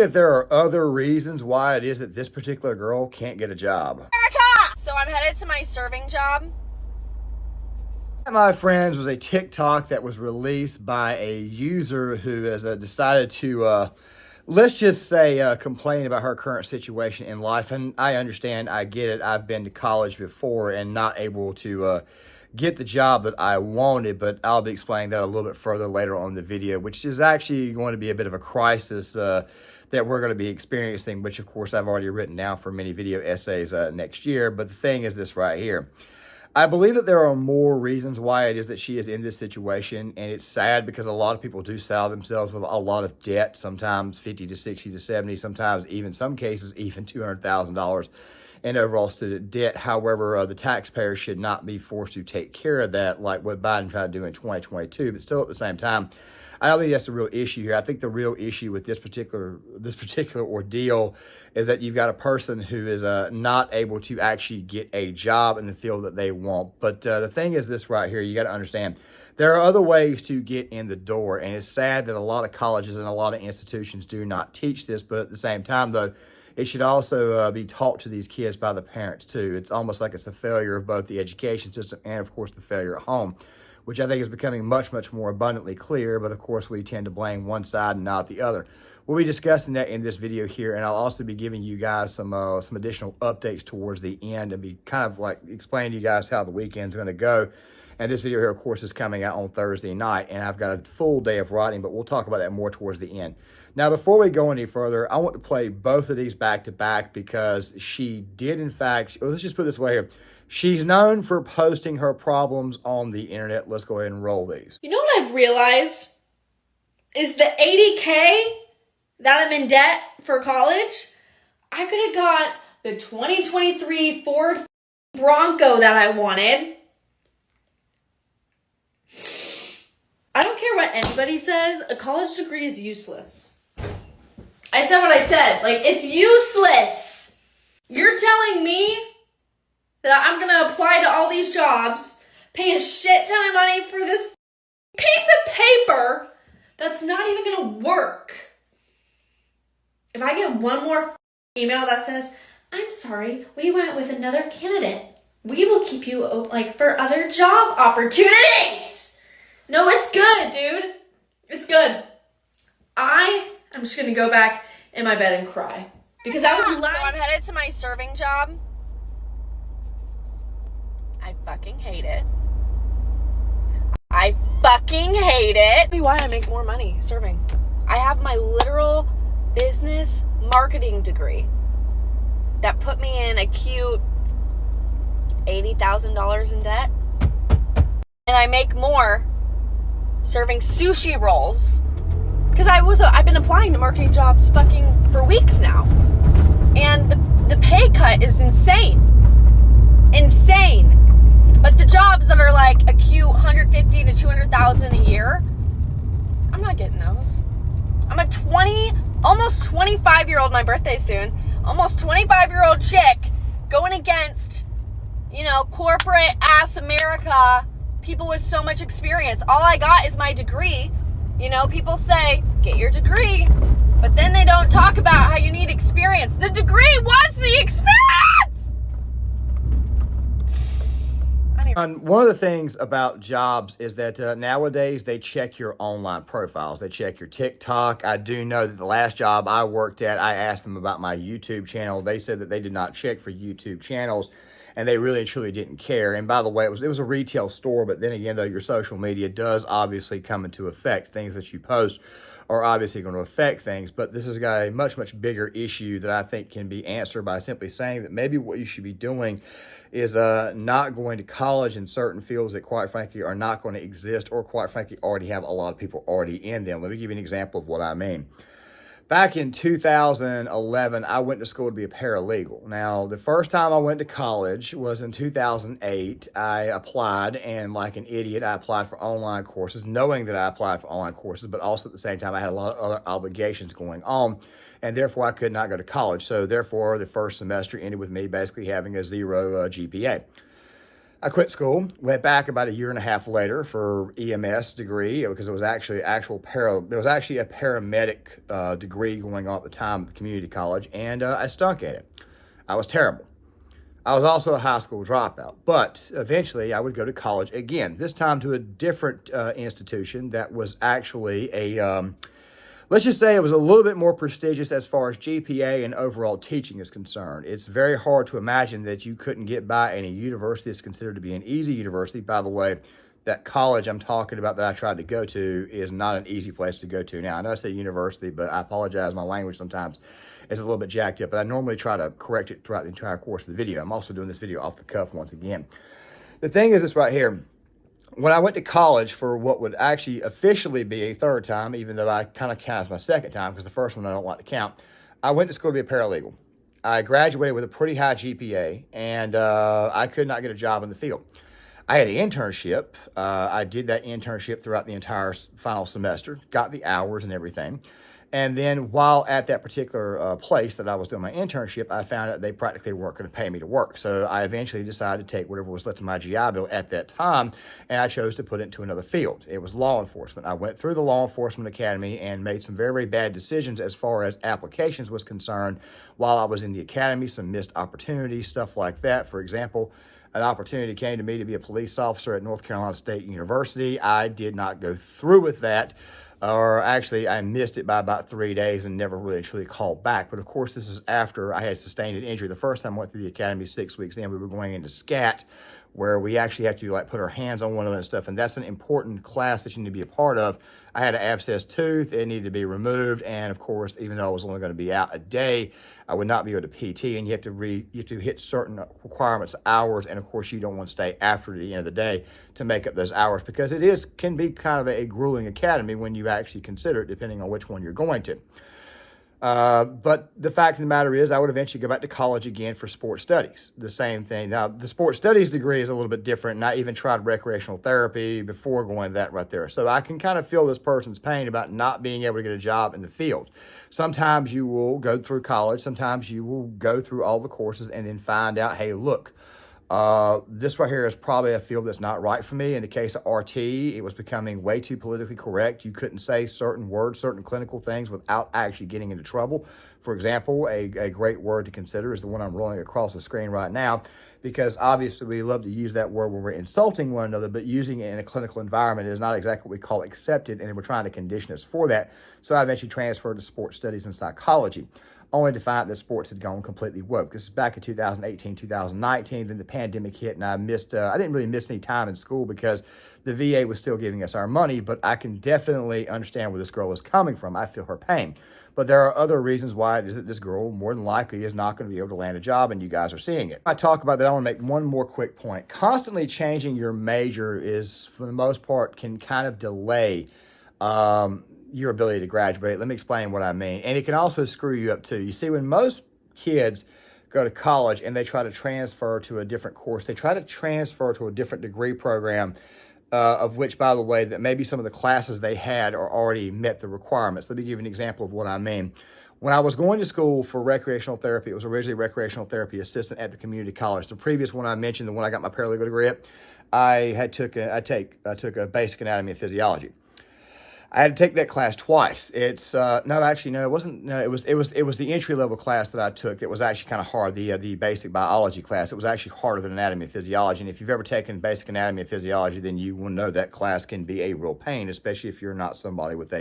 that there are other reasons why it is that this particular girl can't get a job. America! So I'm headed to my serving job. My friends was a TikTok that was released by a user who has decided to, let's just say, complain about her current situation in life. And I understand, I get it. I've been to college before and not able to get the job that I wanted, but I'll be explaining that a little bit further later on in the video, which is actually going to be a bit of a crisis that we're going to be experiencing, which of course I've already written down for many video essays next year. But the thing is this right here. I believe that there are more reasons why it is that she is in this situation, and it's sad because a lot of people do saddle themselves with a lot of debt, sometimes 50 to 60 to 70, sometimes even some cases even $200,000 in overall student debt. However, the taxpayer should not be forced to take care of that like what Biden tried to do in 2022, but still at the same time, I don't think that's the real issue here. I think the real issue with this particular ordeal is that you've got a person who is not able to actually get a job in the field that they want. But the thing is this right here, you got to understand, there are other ways to get in the door. And it's sad that a lot of colleges and a lot of institutions do not teach this. But at the same time, though, it should also be taught to these kids by the parents, too. It's almost like it's a failure of both the education system and, of course, the failure at home, which I think is becoming much, much more abundantly clear. But of course, we tend to blame one side and not the other. We'll be discussing that in this video here, and I'll also be giving you guys some additional updates towards the end and be kind of like explaining to you guys how the weekend's going to go. And this video here, of course, is coming out on Thursday night, and I've got a full day of writing, but we'll talk about that more towards the end. Now, before we go any further, I want to play both of these back to back because she did, in fact, let's just put it this way here. She's known for posting her problems on the internet. Let's go ahead and roll these. You know what I've realized is the $80K that I'm in debt for college, I could have got the 2023 Ford Bronco that I wanted. I don't care what anybody says, a college degree is useless. I said what I said, like, it's useless. You're telling me that I'm gonna apply to all these jobs, pay a shit ton of money for this piece of paper that's not even gonna work. If I get one more email that says, I'm sorry, we went with another candidate, we will keep you for other job opportunities. No, it's good, dude. It's good. I'm just gonna go back in my bed and cry because I was lying. So I'm headed to my serving job. I fucking hate it. I fucking hate it. Tell me why I make more money serving. I have my literal business marketing degree that put me in a cute $80,000 in debt. And I make more serving sushi rolls because I've been applying to marketing jobs fucking for weeks now. And the pay cut is insane. Insane. But the jobs that are like a cute $150,000 to $200,000 a year, I'm not getting those. I'm a almost 25-year-old, my birthday's soon, almost 25-year-old chick going against, corporate ass America, people with so much experience. All I got is my degree. People say, get your degree, but then they don't talk about how you need experience. The degree was the experience! And one of the things about jobs is that nowadays they check your online profiles. They check your TikTok. I do know that the last job I worked at, I asked them about my YouTube channel. They said that they did not check for YouTube channels, and they really and truly didn't care. And by the way, it was a retail store, but then again, though, your social media does obviously come into effect. Things that you post are obviously going to affect things, but this has got a much, much bigger issue that I think can be answered by simply saying that maybe what you should be doing is not going to college in certain fields that quite frankly are not going to exist or quite frankly already have a lot of people already in them. Let me give you an example of what I mean. Back in 2011, I went to school to be a paralegal. Now, the first time I went to college was in 2008. I applied, and like an idiot, I applied for online courses, knowing that I applied for online courses, but also at the same time, I had a lot of other obligations going on, and therefore I could not go to college. So therefore, the first semester ended with me basically having a 0 GPA. I quit school, went back about a year and a half later for EMS degree because it was actually there was actually a paramedic degree going on at the time at the community college, and I stunk at it. I was terrible. I was also a high school dropout, but eventually I would go to college again, this time to a different institution that was actually let's just say it was a little bit more prestigious as far as GPA and overall teaching is concerned. It's very hard to imagine that you couldn't get by in a university that's considered to be an easy university. By the way, that college I'm talking about that I tried to go to is not an easy place to go to. Now, I know I say university, but I apologize. My language sometimes is a little bit jacked up, but I normally try to correct it throughout the entire course of the video. I'm also doing this video off the cuff once again. The thing is this right here. When I went to college for what would actually officially be a third time, even though I kind of count as my second time because the first one I don't like to count, I went to school to be a paralegal. I graduated with a pretty high GPA, and I could not get a job in the field. I had an internship. I did that internship throughout the entire final semester, got the hours and everything. And then while at that particular place that I was doing my internship, I found out they practically weren't going to pay me to work. So I eventually decided to take whatever was left of my GI Bill at that time, and I chose to put it into another field. It was law enforcement. I went through the law enforcement academy and made some very, very bad decisions as far as applications was concerned while I was in the academy, some missed opportunities, stuff like that. For example, an opportunity came to me to be a police officer at North Carolina State University. I did not go through with that. Or actually, I missed it by about 3 days and never really truly called back. But of course, this is after I had sustained an injury. The first time I went through the academy 6 weeks in, we were going into SCAT, where we actually have to put our hands on one another and stuff. And that's an important class that you need to be a part of. I had an abscessed tooth. It needed to be removed. And of course, even though I was only going to be out a day, I would not be able to PT. And you have to hit certain requirements, hours. And of course, you don't want to stay after the end of the day to make up those hours because can be kind of a grueling academy when you actually consider it, depending on which one you're going to. But the fact of the matter is I would eventually go back to college again for sports studies. The same thing. Now, the sports studies degree is a little bit different, and I even tried recreational therapy before going that right there. So I can kind of feel this person's pain about not being able to get a job in the field. Sometimes you will go through college. Sometimes you will go through all the courses and then find out, hey, look, this right here is probably a field that's not right for me. In the case of RT, it was becoming way too politically correct. You couldn't say certain words, certain clinical things without actually getting into trouble. For example, a great word to consider is the one I'm rolling across the screen right now, because obviously we love to use that word when we're insulting one another, but using it in a clinical environment is not exactly what we call accepted, and we're trying to condition us for that. So I eventually transferred to sports studies and psychology, only to find that sports had gone completely woke. This is back in 2018, 2019. Then the pandemic hit, and I didn't really miss any time in school because the VA was still giving us our money, but I can definitely understand where this girl is coming from. I feel her pain. But there are other reasons why it is that this girl more than likely is not going to be able to land a job, and you guys are seeing it. I talk about that. I want to make one more quick point. Constantly changing your major is, for the most part, can kind of delay your ability to graduate. Let me explain what I mean. And it can also screw you up too. You see, when most kids go to college and they try to transfer to a different course, they try to transfer to a different degree program, of which, by the way, that maybe some of the classes they had are already met the requirements. Let me give you an example of what I mean. When I was going to school for recreational therapy, it was originally recreational therapy assistant at the community college. The previous one I mentioned, the one I got my paralegal degree at, I took a basic anatomy and physiology. I had to take that class twice. It wasn't. No, it was the entry level class that I took that was actually kind of hard. The basic biology class. It was actually harder than anatomy and physiology. And if you've ever taken basic anatomy and physiology, then you will know that class can be a real pain, especially if you're not somebody with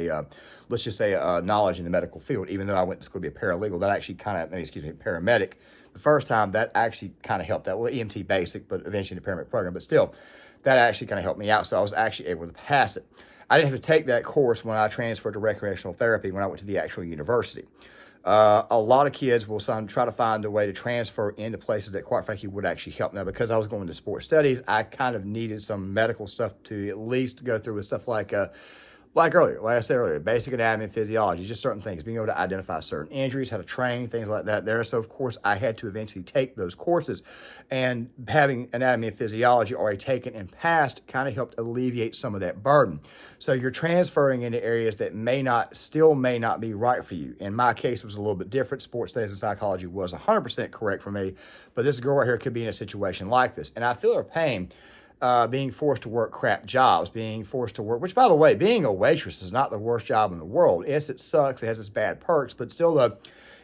let's just say, knowledge in the medical field. Even though I went to school to be a paralegal, that actually paramedic. The first time that actually kind of helped out. Well, EMT basic, but eventually the paramedic program. But still, that actually kind of helped me out. So I was actually able to pass it. I didn't have to take that course when I transferred to recreational therapy when I went to the actual university. A lot of kids will try to find a way to transfer into places that, quite frankly, would actually help. Now, because I was going to sports studies, I kind of needed some medical stuff to at least go through with stuff like like earlier, like I said earlier, basic anatomy and physiology, just certain things, being able to identify certain injuries, how to train, things like that there. So, of course, I had to eventually take those courses. And having anatomy and physiology already taken and passed kind of helped alleviate some of that burden. So you're transferring into areas that still may not be right for you. In my case, it was a little bit different. Sports studies and psychology was 100% correct for me. But this girl right here could be in a situation like this. And I feel her pain. Being forced to work crap jobs, being forced to work, which, by the way, being a waitress is not the worst job in the world. Yes, it sucks. It has its bad perks, but still,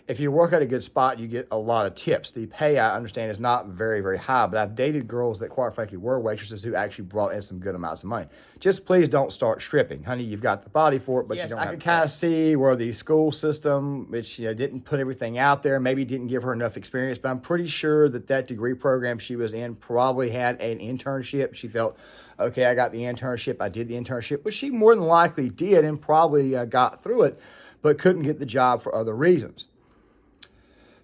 if you work at a good spot, you get a lot of tips. The pay, I understand, is not very, very high, but I've dated girls that, quite frankly, were waitresses who actually brought in some good amounts of money. Just please don't start stripping. Honey, you've got the body for it, but yes, you don't I can kind of see where the school system, which didn't put everything out there, maybe didn't give her enough experience, but I'm pretty sure that degree program she was in probably had an internship. She felt, okay, I got the internship, I did the internship, which she more than likely did and probably got through it, but couldn't get the job for other reasons.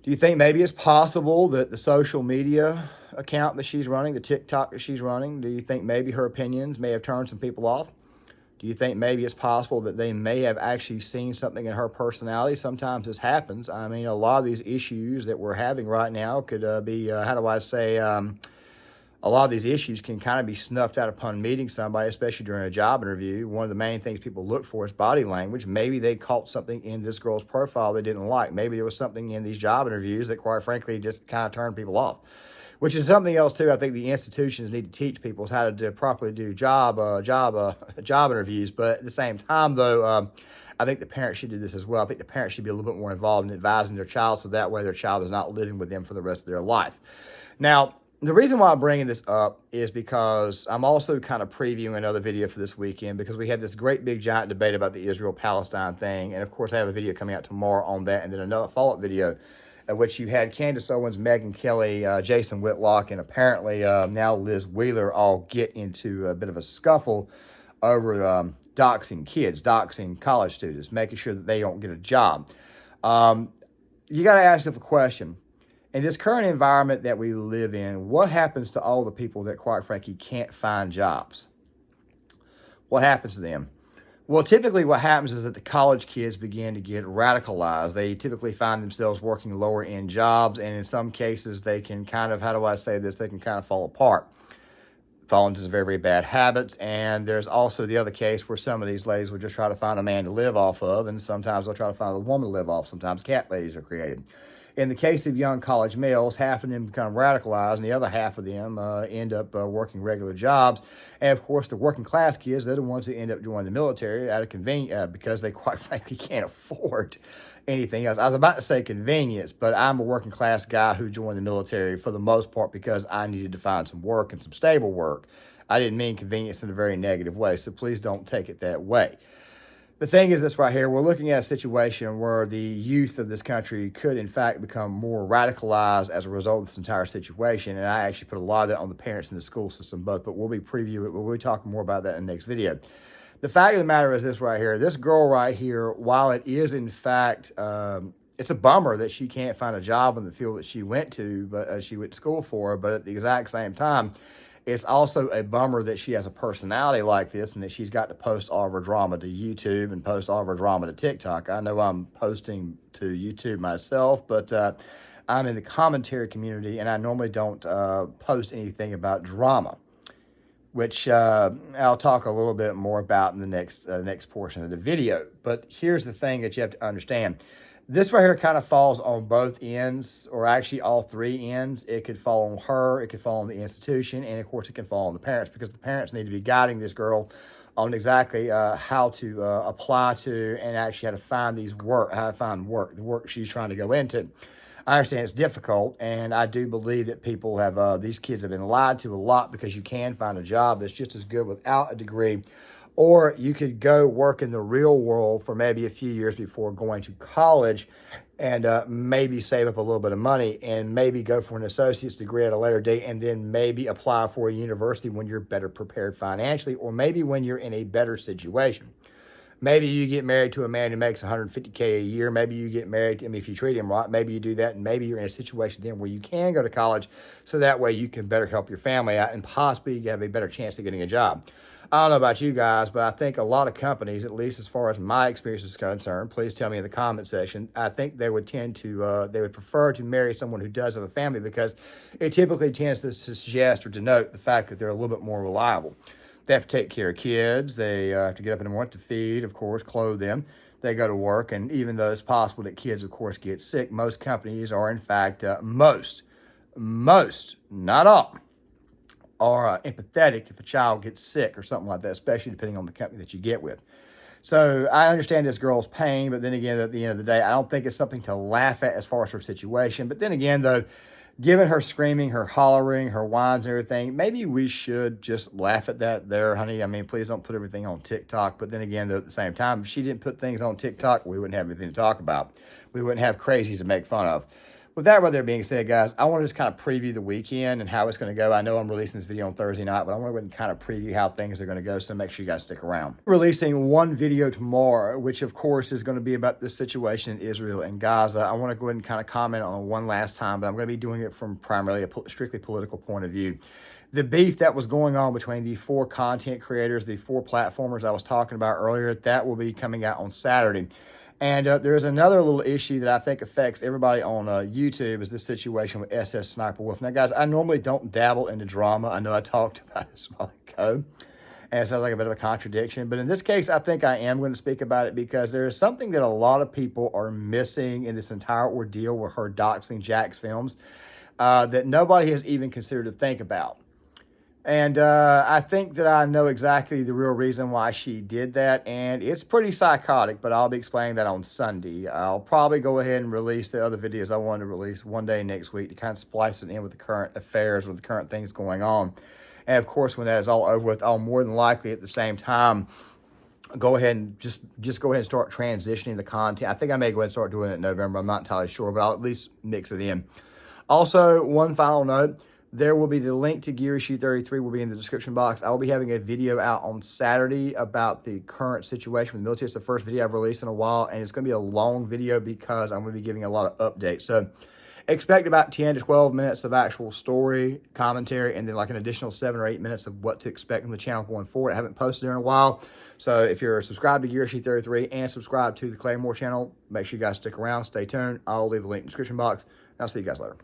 Do you think maybe it's possible that the social media account that she's running, the TikTok that she's running, do you think maybe her opinions may have turned some people off? Do you think maybe it's possible that they may have actually seen something in her personality? Sometimes this happens. I mean, a lot of these issues that we're having right now could be, how do I say, a lot of these issues can kind of be snuffed out upon meeting somebody, especially during a job interview. One of the main things people look for is body language. Maybe they caught something in this girl's profile they didn't like. Maybe there was something in these job interviews that, quite frankly, just kind of turned people off, which is something else, too. I think the institutions need to teach people how to properly do job interviews. But at the same time, though, I think the parents should do this as well. I think the parents should be a little bit more involved in advising their child so that way their child is not living with them for the rest of their life. Now, the reason why I'm bringing this up is because I'm also kind of previewing another video for this weekend because we had this great big giant debate about the Israel-Palestine thing. And, of course, I have a video coming out tomorrow on that and then another follow-up video in which you had Candace Owens, Megyn Kelly, Jason Whitlock, and apparently now Liz Wheeler all get into a bit of a scuffle over doxing kids, doxing college students, making sure that they don't get a job. You got to ask yourself a question. In this current environment that we live in, what happens to all the people that, quite frankly, can't find jobs? What happens to them? Well, typically what happens is that the college kids begin to get radicalized. They typically find themselves working lower end jobs, and in some cases they can kind of, how do I say this, they can kind of fall apart, fall into some very, very bad habits. And there's also the other case where some of these ladies will just try to find a man to live off of, and sometimes they'll try to find a woman to live off. Sometimes cat ladies are created. In the case of young college males, half of them become radicalized, and the other half of them end up working regular jobs. And, of course, the working class kids, they're the ones who end up joining the military out of convenience because they, quite frankly, can't afford anything else. I was about to say convenience, but I'm a working class guy who joined the military for the most part because I needed to find some work and some stable work. I didn't mean convenience in a very negative way, so please don't take it that way. The thing is this right here, we're looking at a situation where the youth of this country could, in fact, become more radicalized as a result of this entire situation. And I actually put a lot of that on the parents and the school system both, but we'll be previewing it. We'll be talking more about that in the next video. The fact of the matter is this right here. This girl right here, while it is, in fact, it's a bummer that she can't find a job in the field that she went to, but she went to school for, but at the exact same time, it's also a bummer that she has a personality like this and that she's got to post all of her drama to YouTube and post all of her drama to TikTok. I know I'm posting to YouTube myself, but I'm in the commentary community and I normally don't post anything about drama, which I'll talk a little bit more about in the next portion of the video. But here's the thing that you have to understand. This right here kind of falls on both ends, or actually all three ends. It could fall on her, it could fall on the institution, and of course it can fall on the parents, because the parents need to be guiding this girl on exactly how to apply to and actually how to find the work she's trying to go into. I understand it's difficult, and I do believe that people have, these kids have been lied to a lot, because you can find a job that's just as good without a degree. Or you could go work in the real world for maybe a few years before going to college and maybe save up a little bit of money and maybe go for an associate's degree at a later date and then maybe apply for a university when you're better prepared financially, or maybe when you're in a better situation. Maybe you get married to a man who makes $150K a year. Maybe you get married to him if you treat him right. Maybe you do that, and maybe you're in a situation then where you can go to college so that way you can better help your family out and possibly you have a better chance of getting a job. I don't know about you guys, but I think a lot of companies, at least as far as my experience is concerned, please tell me in the comment section, I think they would tend to, they would prefer to marry someone who does have a family because it typically tends to suggest or denote the fact that they're a little bit more reliable. They have to take care of kids. They have to get up in the morning to feed, of course, clothe them. They go to work, and even though it's possible that kids, of course, get sick, most companies are, in fact, most, not all, are empathetic if a child gets sick or something like that, especially depending on the company that you get with. So I understand this girl's pain, but then again, at the end of the day, I don't think it's something to laugh at as far as her situation. But then again, though, given her screaming, her hollering, her whines and everything, maybe we should just laugh at that there, honey. I mean, please don't put everything on TikTok. But then again, though, at the same time, if she didn't put things on TikTok, we wouldn't have anything to talk about. We wouldn't have crazies to make fun of. With that rather being said, guys, I want to just kind of preview the weekend and how it's going to go. I know I'm releasing this video on Thursday night, but I want to go ahead and kind of preview how things are going to go, so make sure you guys stick around. Releasing one video tomorrow, which of course is going to be about this situation in Israel and Gaza. I want to go ahead and kind of comment on it one last time, but I'm going to be doing it from primarily a strictly political point of view. The beef that was going on between the 4 content creators, the 4 platformers I was talking about earlier, that will be coming out on Saturday. And there's another little issue that I think affects everybody on YouTube is this situation with SS Sniper Wolf. Now, guys, I normally don't dabble into drama. I know I talked about this a while ago, and it sounds like a bit of a contradiction. But in this case, I think I am going to speak about it because there is something that a lot of people are missing in this entire ordeal with her doxing Jack's films that nobody has even considered to think about. And I think that I know exactly the real reason why she did that, and it's pretty psychotic, but I'll be explaining that on Sunday. I'll probably go ahead and release the other videos I wanted to release one day next week to kind of splice it in with the current affairs, with the current things going on. And, of course, when that is all over with, I'll more than likely at the same time go ahead and just go ahead and start transitioning the content. I think I may go ahead and start doing it in November. I'm not entirely sure, but I'll at least mix it in. Also, one final note. There will be the link to Gear Issue 33 will be in the description box. I will be having a video out on Saturday about the current situation with the military. It's the first video I've released in a while, and it's going to be a long video because I'm going to be giving a lot of updates. So expect about 10 to 12 minutes of actual story, commentary, and then like an additional 7 or 8 minutes of what to expect from the channel going forward. I haven't posted in a while. So if you're subscribed to Gear Issue 33 and subscribed to the Claymore channel, make sure you guys stick around, stay tuned. I'll leave the link in the description box. I'll see you guys later.